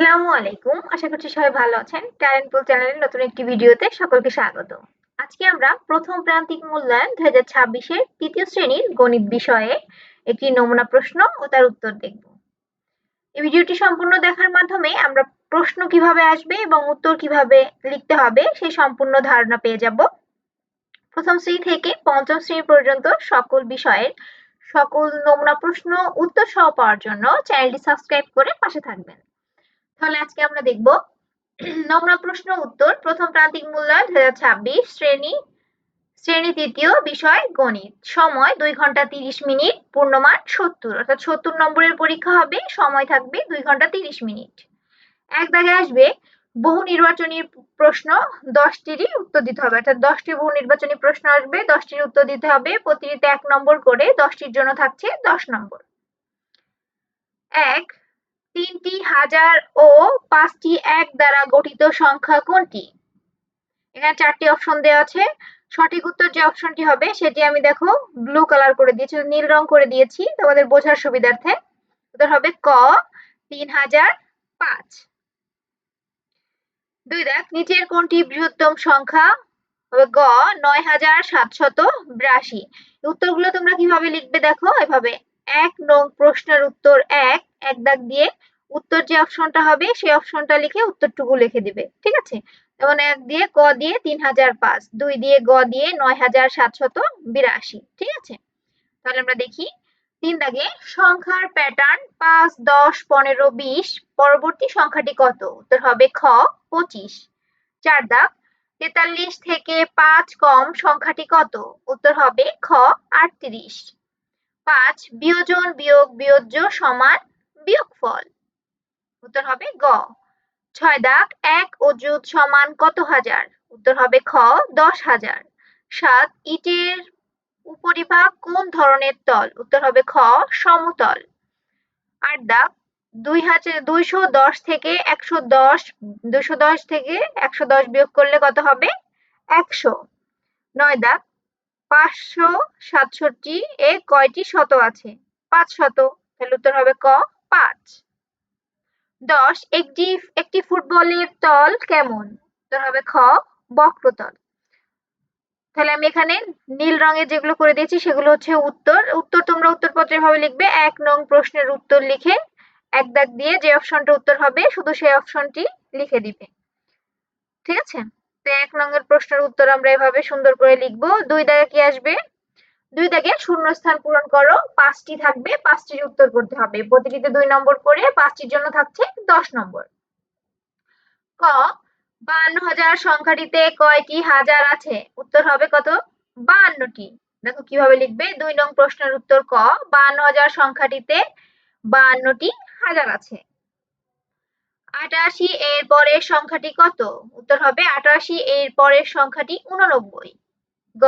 আসসালামু আলাইকুম। আশা করছি সবাই ভালো আছেন। ট্যালেন্ট পুল চ্যানেলের নতুন একটি ভিডিওতে সকলকে স্বাগত। আজকে আমরা প্রথম প্রান্তিক মূল্যায়ন 2026 এর তৃতীয় শ্রেণীর গণিত বিষয়ে একটি নমুনা প্রশ্ন ও তার উত্তর দেখব। এই ভিডিওটি সম্পূর্ণ দেখার মাধ্যমে আমরা প্রশ্ন কিভাবে আসবে এবং উত্তর কিভাবে লিখতে হবে সেই সম্পূর্ণ ধারণা পেয়ে যাব। প্রথম শ্রেণী থেকে পঞ্চম শ্রেণী পর্যন্ত সকল বিষয়ের সকল নমুনা প্রশ্ন উত্তর সহ পাওয়ার জন্য চ্যানেলটি সাবস্ক্রাইব করে পাশে থাকবেন। তাহলে আজকে আমরা দেখব নমুনা প্রশ্ন উত্তর প্রথম প্রান্তিক মূল্যায়ন 2026 শ্রেণী তৃতীয় বিষয় গণিত। সময় 2 ঘন্টা 30 মিনিট, পূর্ণমান 70 অর্থাৎ 70 নম্বরের পরীক্ষা হবে, সময় থাকবে 2 ঘন্টা 30 মিনিট। এক দাগে আসবে বহু নির্বাচনী প্রশ্ন 10টিরই উত্তর দিতে হবে, অর্থাৎ 10টি বহু নির্বাচনী প্রশ্ন আসবে, 10টির উত্তর দিতে হবে, প্রতিটিতে 1 নম্বর করে, 10টির জন্য থাকছে 10 নম্বর। 1 3টি হাজার ও 5টি এক দ্বারা গঠিত সংখ্যা কোনটি? এখানে 4টি অপশন দেওয়া আছে। সঠিক উত্তর যে অপশনটি হবে সেটি আমি দেখো ব্লু কালার করে দিয়েছি, নীল রং করে দিয়েছি তোমাদের বোঝার সুবিধার্থে। উত্তর হবে ক 3005। 2 দেখ নিচের কোনটি বৃহত্তম সংখ্যা? হবে গ 9782। উত্তরগুলো তোমরা কিভাবে লিখবে দেখো এভাবে। 1 নং প্রশ্নের উত্তর 1 এক দাগ দিয়ে উত্তর যে অপশনটা হবে সেই অপশনটা লিখে উত্তরটুকু লিখে দিবে, ঠিক আছে? যেমন 1 দিয়ে ক দিয়ে 3005, 2 দিয়ে গ দিয়ে 9782, ঠিক আছে? তাহলে আমরা দেখি 3 দাগে সংখ্যার প্যাটার্ন 5 10 15 20, পরবর্তী সংখ্যাটি কত? উত্তর হবে খ 25। 4 দাগ 43 থেকে 5 কম সংখ্যাটি কত? উত্তর হবে খ 38। 5 বিয়োজন বিয়োগ বিয়োজ্য সমান বিয়োগফল। উত্তর হবে গ। 6 দাগ 1 অযুত সমান কত হাজার? উত্তর হবে খ 10,000। 7 ইটের উপরিভাগ কোন ধরনের তল? উত্তর হবে খ সমতল। 8 দাগ 210 থেকে 110 বিয়োগ করলে কত হবে? 100। 9 দাগ 567 এ কয়টি শত আছে? 5 শত। তাহলে উত্তর হবে ক 5। 10 একটি ফুটবলের তল কেমন? উত্তর হবে খ বক্রতল। তাহলে আমি এখানে নীল রঙের যেগুলো করে দিয়েছি সেগুলো হচ্ছে উত্তর। উত্তর তোমরা উত্তরপত্রে এভাবে লিখবে। 1 নং প্রশ্নের উত্তর লিখে এক দাগ দিয়ে যে অপশনটা উত্তর হবে শুধু সেই অপশনটি লিখে দিবে, ঠিক আছে? তো 1 নংয়ের প্রশ্নের উত্তর আমরা এভাবে সুন্দর করে লিখবো। 2 দাগে কি আসবে? 2 দাগে শূন্যস্থান পূরণ করো, 5টি থাকবে, 5টির উত্তর করতে হবে। প্রতিটিতে 2 নম্বর করে, 5টির জন্য থাকছে 10 নম্বর। ক 52,000 সংখ্যাটিতে কয়টি হাজার আছে? উত্তর হবে কত? 52টি। দেখো কিভাবে লিখবে। 2 নং প্রশ্নের উত্তর ক 52,000 সংখ্যাটিতে 52টি হাজার আছে। 88 এর পরের সংখ্যাটি কত? উত্তর হবে 88 এর পরের সংখ্যাটি 89। গ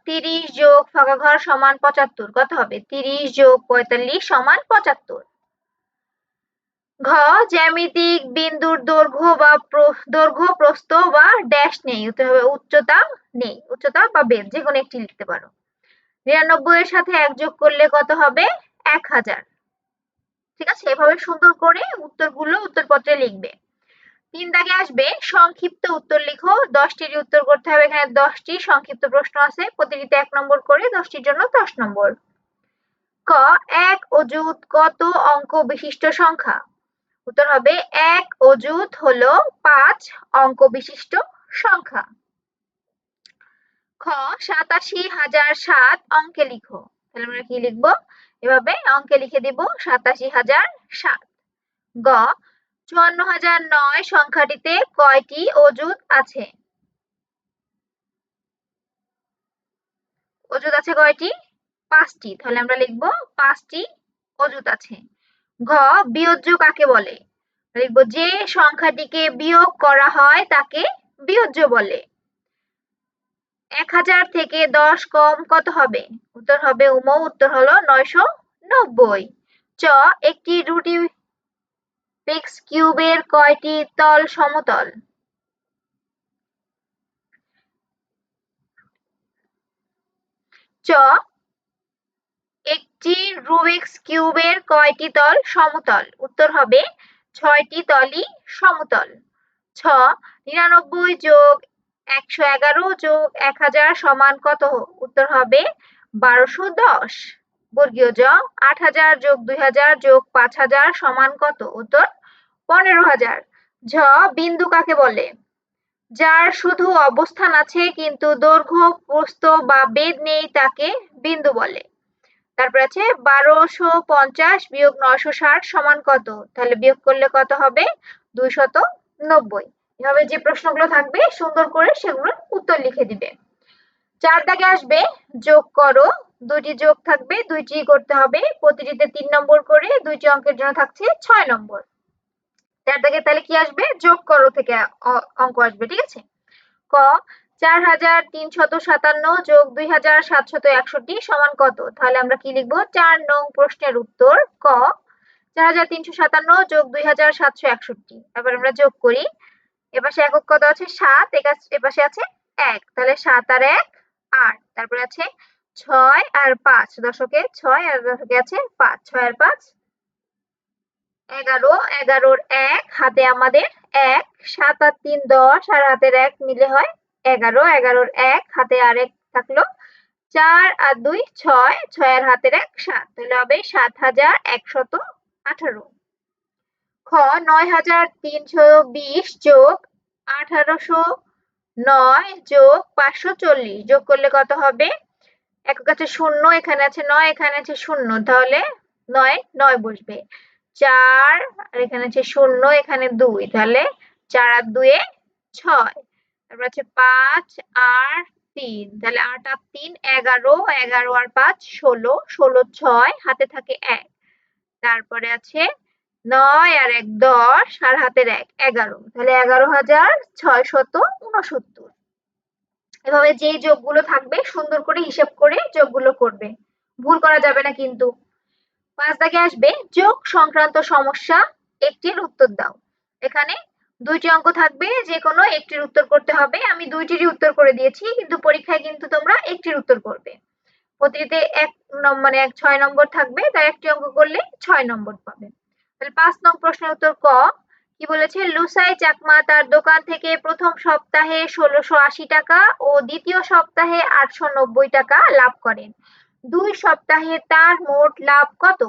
30 যোগ ফাঁকা ঘর সমান 75। কত হবে? 30 যোগ 45 সমান 75। ঘ জ্যামিতিক বিন্দুর দৈর্ঘ্য প্রস্থ বা ড্যাশ নেই। উত্তর হবে উচ্চতা নেই। উচ্চতা বা বেধ যেকোনো একটি লিখতে পারো। 99 এর সাথে 1 যোগ করলে কত হবে? 1000। ঠিক আছে? এভাবে সুন্দর করে উত্তরগুলো উত্তরপত্রে লিখবে। 3 দাগে আসবে সংক্ষিপ্ত উত্তর লিখো। 10টির উত্তর করতে হবে। এখানে 10টি সংক্ষিপ্ত প্রশ্ন আছে, প্রতিটিতে 1 নম্বর করে, 10টির জন্য 10 নম্বর। ক 1 অযুত কত অঙ্ক বিশিষ্ট সংখ্যা? উত্তর হবে 1 অযুত হলো 5 অঙ্ক বিশিষ্ট সংখ্যা। খ 87,007 অঙ্কে লিখো। তাহলে আমরা কি লিখবো? এভাবে অঙ্কে লিখে দিব 87,007। গ 54,009 সংখ্যাটিতে কয়টি অযুত আছে? অযুত আছে কয়টি? 5টি। তাহলে আমরা লিখবো 5টি অযুত আছে। ঘ বিয়োজ্য কাকে বলে? লিখবো যে সংখ্যাটিকে বিয়োগ করা হয় তাকে বিয়োজ্য বলে। 1000 থেকে 10 কম কত হবে? উত্তর হবে উত্তর হলো 990। চ একটি রুবিক্স কিউবের কয়টি তল সমতল? চ একটি রুবিক্স কিউবের কয়টি তল সমতল? উত্তর হবে 6টি তলই সমতল। 6 99 যোগ 111 যোগ 1000 সমান কত? উত্তর হবে 1210। বর্গীয় জ 8000 যোগ 2000 যোগ 5000 সমান কত? উত্তর 15000। ঝ বিন্দু কাকে বলে? যার শুধু অবস্থান আছে কিন্তু দৈর্ঘ্য প্রস্থ বা বেধ নেই তাকে বিন্দু বলে। তারপর আছে 1250 বিয়োগ 960 সমান কত? তাহলে বিয়োগ করলে কত হবে? 290। এভাবে যে প্রশ্নগুলো থাকবে সুন্দর করে সেগুলোর উত্তর লিখে দিবে। 4 দাগে আসবে যোগ করো, দুইটি যোগ থাকবে, দুইটি করতে হবে, প্রতিটিতে 3 নম্বর করে, দুইটি অঙ্কের জন্য থাকছে 6 নম্বর। 4 দাগে তাহলে কি আসবে? যোগ করো থেকে অঙ্ক আসবে, ঠিক আছে? ক 4357 যোগ 2761 সমান কত? তাহলে আমরা কি লিখবো? 4 নং প্রশ্নের উত্তর ক 4357 যোগ 2761। এবার আমরা যোগ করি। এপাশে একক কত আছে? 7, এপাশে আছে 1, তাহলে 7 আর 1 8। তারপরে আছে 6 আর 5, দশকে 6 আর দশকে আছে 5, 6 আর 5 11, 11 1 হাতে আমাদের 1, 7 আর 3 10 আর হাতের 1 মিলে হয় 11, 11 1 হাতে আর 1 থাকলো 4 আর 2 6, 6 আর হাতের 1 7, তাহলে হবে 7118। খ 9320 যোগ 1809 যোগ 540 যোগ করলে কত হবে? একক আছে 0, এখানে আছে 9, এখানে আছে 0, তাহলে 9 9 বসবে। 4 আর এখানে আছে 0, এখানে 2, তাহলে 4 আর 2 6। তারপর আছে 5 আর 3, তাহলে 8 আর 3 11, 11 আর 5 16, 16 6 হাতে থাকে 1। তারপরে আছে 9 আর 1 10 আর হাতের 1 11, তাহলে 11669। এভাবে যে যোগগুলো থাকবে সুন্দর করে হিসাব করে যোগগুলো করবে, ভুল করা যাবে না কিন্তু। 5 দাগে আসবে যোগ সংক্রান্ত সমস্যা, একটির উত্তর দাও। এখানে দুইটি অঙ্ক থাকবে, যে কোনো একটির উত্তর করতে হবে। আমি দুইটিরই উত্তর করে দিয়েছি, কিন্তু পরীক্ষায় কিন্তু তোমরা একটির উত্তর করবে। প্রতিটিতে 6 নম্বর থাকবে, তাই একটি অঙ্ক করলে 6 নম্বর পাবে। তাহলে 5 নং প্রশ্নের উত্তর ক কি বলেছে? লুসাই চাকমা তার দোকান থেকে প্রথম সপ্তাহে 1680 টাকা ও দ্বিতীয় সপ্তাহে 890 টাকা লাভ করেন। 2 সপ্তাহে তার মোট লাভ কত?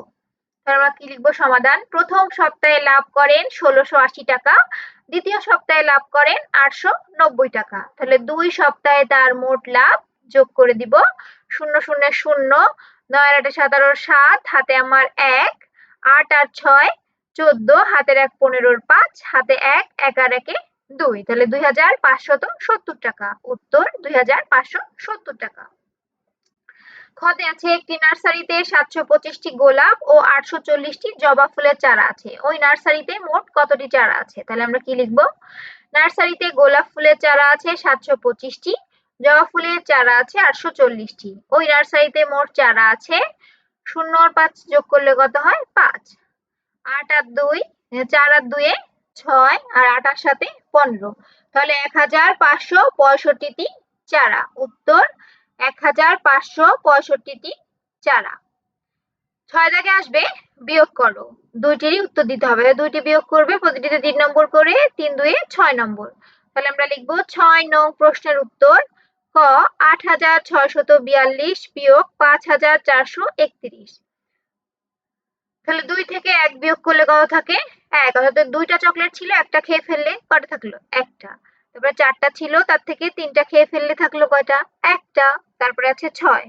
তাহলে আমরা কি লিখবো? সমাধান। প্রথম সপ্তাহে লাভ করেন 1680 টাকা, দ্বিতীয় সপ্তাহে লাভ করেন 890 টাকা। তাহলে 2 সপ্তাহে তার মোট লাভ যোগ করে দিব। 0 0 0, 9 আর 8 17 7, হাতে আমার 1, 8 আর 6 14, হাতের 1 15 5, হাতে 1 1 আর 1 2, তাহলে 2570 টাকা। উত্তর 2570 টাকা। খতে আছে একটি নার্সারিতে 725টি গোলাপ ও 840টি জবা ফুলের চারা আছে। ওই নার্সারিতে মোট কতটি চারা আছে? তাহলে আমরা কি লিখব? নার্সারিতে গোলাপ ফুলের চারা আছে 725টি, জবা ফুলের চারা আছে 840টি। ওই নার্সারিতে মোট চারা আছে 0 আর 5 যোগ করলে কত হয়? 5। 8 আর 2 4 আর 2 6 আর 8 আর 7 15, তাহলে 1565টি চারা। উত্তর 1565টি চারা। 6 দাগে আসবে বিয়োগ করো, দুইটিরই উত্তর দিতে হবে। দুইটি বিয়োগ করবে, প্রতিটিতে 3 নম্বর করে, 3 2 6 নম্বর। তাহলে আমরা লিখব 6 নং প্রশ্নের উত্তর ক 8642 বিয়োগ 5431। তাহলে 2 থেকে 1 বিয়োগ করলে কত থাকে? 1, অর্থাৎ 2টা চকলেট ছিল, একটা খেয়ে ফেললে কয়টা থাকলো? একটা। তারপরে 4টা ছিল, তার থেকে 3টা খেয়ে ফেললে থাকলো কয়টা? একটা। তারপরে আছে 6,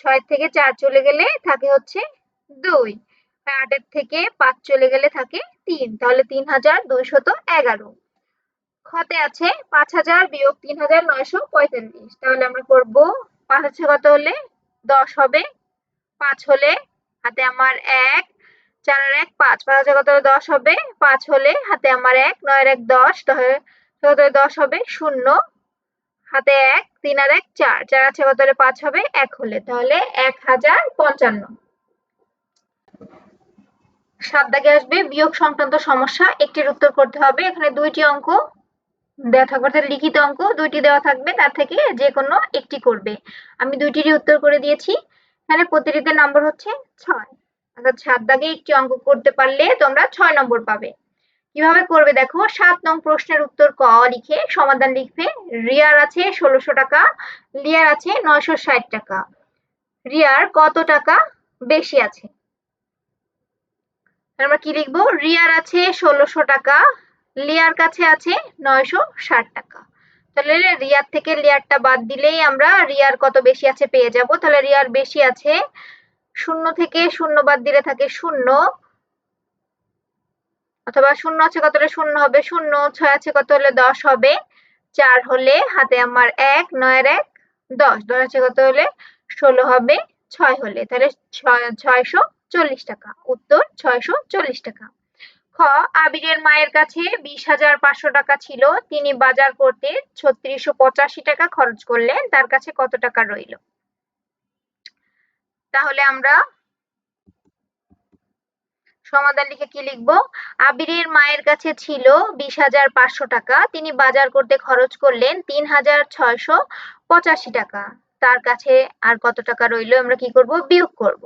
6 থেকে 4 চলে গেলে থাকে হচ্ছে 2, 8 এর থেকে 5 চলে গেলে থাকে 3, তাহলে 3211। খতে আছে 5000 বিয়োগ 3945, তাহলে আমরা করব 5 আছে কত হলে 10 হবে, 5 হলে হাতে আমার 1, 4 আর 1 5, 5 আছে কত হলে 10 হবে, 5 হলে হাতে আমার 1, 9 আর 1 10, 10 হবে 0, হাতে 1, 3 আর 1 4, 4 আছে কত হলে 5 হবে, 1 হলে, তাহলে 1055। 7 দাগে আসবে বিয়োগ সংক্রান্ত সমস্যা, একটির উত্তর করতে হবে। এখানে দুইটি অঙ্ক দেওয়া থাকবে, অর্থাৎ লিখিত অঙ্ক দুইটি দেওয়া থাকবে, তার থেকে যে কোনো একটি করবে। আমি দুইটিরই উত্তর করে দিয়েছি। এখানে প্রতিটিতে নম্বর হচ্ছে 6, অর্থাৎ 7 দাগে একটি অঙ্ক করতে পারলে তোমরা 6 নম্বর পাবে। কিভাবে করবে দেখো, 7 নং প্রশ্নের উত্তর ক লিখে সমাধান লিখবে। রিয়ার আছে 1600 টাকা, লিয়ার আছে 960 টাকা। রিয়ার কত টাকা বেশি আছে? আমরা কি লিখবো? রিয়ার আছে 1600 টাকা, লিয়ার কাছে আছে 960 টাকা। তাহলে রিয়ার থেকে লিয়ারটা বাদ দিলেই আমরা রিয়ার কত বেশি আছে পেয়ে যাব। তাহলে রিয়ার বেশি আছে, শূন্য থেকে শূন্য বাদ দিলে থাকে শূন্য, অথবা শূন্য আছে কত হলে শূন্য হবে শূন্য, 6 আছে কত হলে 10 হবে, 4 হলে হাতে আমার 1, 9 এর 1 10, 10 আছে কত হলে 16 হবে, 6 হলে তাহলে 640 টাকা। উত্তর 640 টাকা। খ, আবিরের মায়ের কাছে 20,500 টাকা ছিল, তিনি বাজার করতে 3685 টাকা খরচ করলেন, তার কাছে কত টাকা রইল? তাহলে আমরা সমাধান লিখে কি লিখবো? আবিরের মায়ের কাছে ছিল 20,500 টাকা, তিনি বাজার করতে খরচ করলেন 3,685 টাকা, তার কাছে আর কত টাকা রইল? আমরা কি করব? বিয়োগ করব।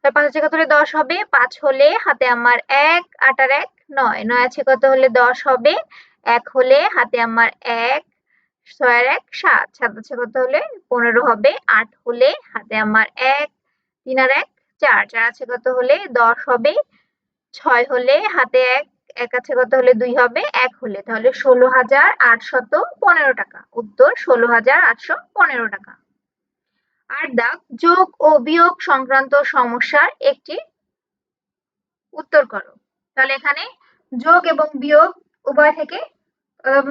5 আছে কত হলে 10 হবে, 5 হলে হাতে আমার 1, 8 আর 1 9, 9 আছে কত হলে 10 হবে, 1 হলে হাতে আমার 1, 6 আর 1 7, 7 আছে কত হলে 15 হবে, 8 হলে হাতে আমার 1, 3 আর 1 4, 4 আছে কত হলে 10 হবে, 6 হলে হাতে 1, 1 আছে কত হলে 2 হবে, 1 হলে তাহলে 16,815 টাকা। উত্তর 16,815 টাকা। 8 দাগ, যোগ ও বিয়োগ সংক্রান্ত সমস্যার একটি উত্তর করো। তাহলে এখানে যোগ এবং বিয়োগ উভয় থেকে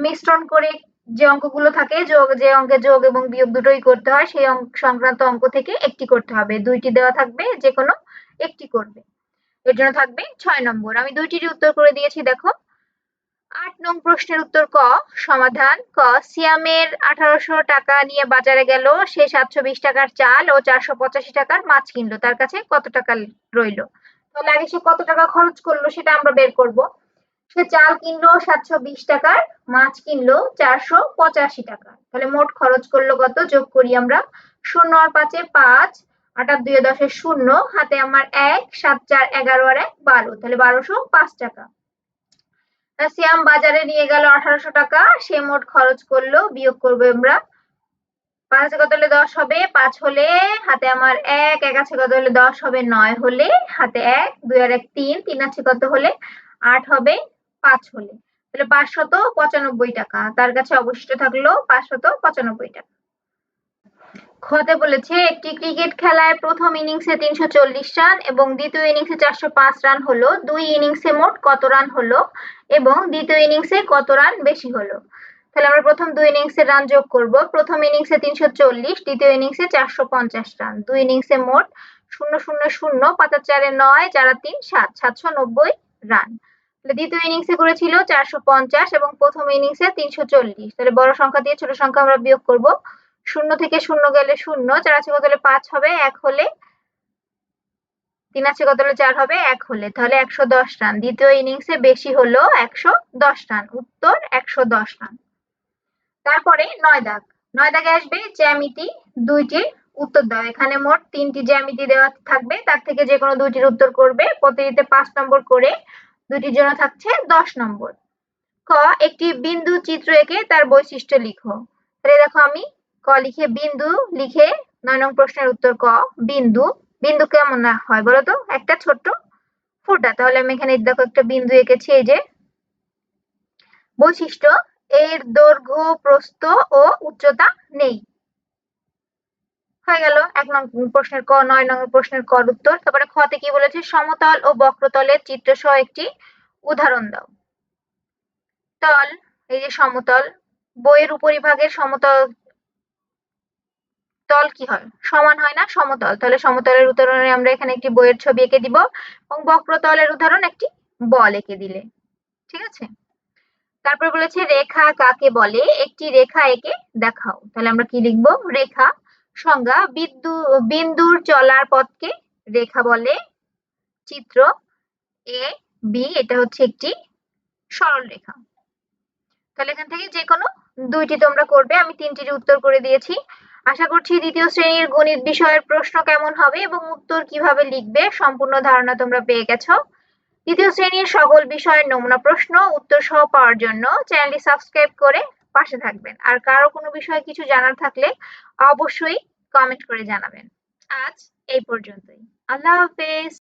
মিশ্রণ করে যে অঙ্কগুলো থাকে, যে অঙ্কে যোগ এবং বিয়োগ দুটোই করতে হয়, সেই সংক্রান্ত অঙ্ক থেকে একটি করতে হবে। দুইটি দেওয়া থাকবে, যে কোনো একটি করবে। এর জন্য থাকবে 6 নম্বর। আমি দুইটিরই উত্তর করে দিয়েছি, দেখো। 8 নং প্রশ্নের উত্তর ক। সমাধান ক, সিয়ামের 1800 টাকা নিয়ে বাজারে গেল, সে 720 টাকার চাল ও 485 টাকার মাছ কিনলো, তার কাছে কত টাকা রইল? তাহলে আগে সে কত টাকা খরচ করলো সেটা আমরা বের করব। সে চাল কিনলো 720 টাকার, মাছ কিনলো 485 টাকা, তাহলে মোট খরচ করলো কত? যোগ করি আমরা। 0 আর 5 এ 5, 8 আর 2 এ 10 এ 0, হাতে আমার 1, 7 4 11 আর 1 12, তাহলে 1205 টাকা। সিয়াম বাজারে নিয়ে গেল 1800 টাকা, সে মোট খরচ করলো, বিয়োগ করবো আমরা। 5 আছে কত হলে 10 হবে, 5 হলে হাতে আমার 1, 1 আছে কত হলে 10 হবে, 9 হলে হাতে 1, 2 আর 1 3, 3 আছে কত হলে 8 হবে, 5 হলে তাহলে 595 টাকা, তার কাছে অবশিষ্ট থাকলো 595 টাকা। খতে বলেছে, একটি ক্রিকেট খেলায় প্রথম ইনিংসে 340 রান এবং দ্বিতীয় ইনিংসে 405 রান হলো, দুই ইনিংসে মোট কত রান হলো এবং দ্বিতীয় ইনিংসে কত রান বেশি হলো? তাহলে আমরা প্রথম দুই ইনিংসের রান যোগ করব। প্রথম ইনিংসে 340, দ্বিতীয় ইনিংসে 450 রান, দুই ইনিংসে মোট 0 0 0, 5 আর 4 এ 9, 4 আর 3 7, 790 রান। দ্বিতীয় ইনিংসে করেছিল 450 এবং প্রথম ইনিংসে 340, তাহলে বড় সংখ্যা দিয়ে ছোট সংখ্যা আমরা বিয়োগ করব। 0 থেকে 0 গেলে 0, 4 আছে কত হলে 5 হবে, 1 হলে 3 আছে কত হলে 4 হবে, 1 হলে তাহলে 110 রান। দ্বিতীয় ইনিংসে বেশি হলো 110 রান। উত্তর 110 রান। তারপরে 9 দাগ। 9 দাগে আসবে জ্যামিতি দুইটির উত্তর দাও। এখানে মোট 3টি জ্যামিতি দেওয়া থাকবে, তার থেকে যে কোনো দুইটির উত্তর করবে। প্রতিটিতে 5 নম্বর করে, দুইটির জন্য থাকছে 10 নম্বর। ক, একটি বিন্দু চিত্র এঁকে তার বৈশিষ্ট্য লিখো। তাহলে দেখো, আমি ক লিখে বিন্দু লিখে 9 নং প্রশ্নের উত্তর ক। বিন্দু, বিন্দু কেমন না হয় বলতো? একটা ছোট্ট ফোঁটা। তাহলে আমি এখানে দেখো একটা বিন্দু এঁকেছি, এই যে। বৈশিষ্ট্য, এর দৈর্ঘ্য, প্রস্থ ও উচ্চতা নেই। হয়ে গেল 1 নং প্রশ্নের ক। 9 নং প্রশ্নের ক উত্তর। তারপরে খতে কি বলেছে? সমতল ও বক্রতলের চিত্র সহ একটি উদাহরণ দাও। তল, এই যে সমতল, বইয়ের উপরিভাগের সমতল তল কি হয়? সমান হয় না, সমতল। তাহলে সমতলের উদাহরণে আমরা এখানে একটি বইয়ের ছবি এঁকে দিব এবং বক্রতলের উদাহরণ একটি বল এঁকে দিলে। ঠিক আছে? তারপর বলেছে রেখা কাকে বলে? একটি রেখা এঁকে দেখাও। তাহলে আমরা কি লিখবো? রেখা। সংজ্ঞা, বিন্দুর চলার পথকে রেখা বলে। চিত্র এ বি, এটা হচ্ছে একটি সরল রেখা। তাহলে এখান থেকে যে কোনো দুইটি তোমরা করবে। আমি 3টির উত্তর করে দিয়েছি। আশা করছি দ্বিতীয় শ্রেণীর গণিত বিষয়ের প্রশ্ন কেমন হবে এবং উত্তর কিভাবে লিখবে সম্পূর্ণ ধারণা তোমরা পেয়ে গেছো। তৃতীয় শ্রেণীর সকল বিষয়ের নমুনা প্রশ্ন উত্তর সহ পাওয়ার জন্য চ্যানেলটি সাবস্ক্রাইব করে পাশে থাকবেন। আর কারো কোনো বিষয়ে কিছু জানার থাকলে অবশ্যই কমেন্ট করে জানাবেন। আজ এই পর্যন্তই। আল্লাহ হাফেজ।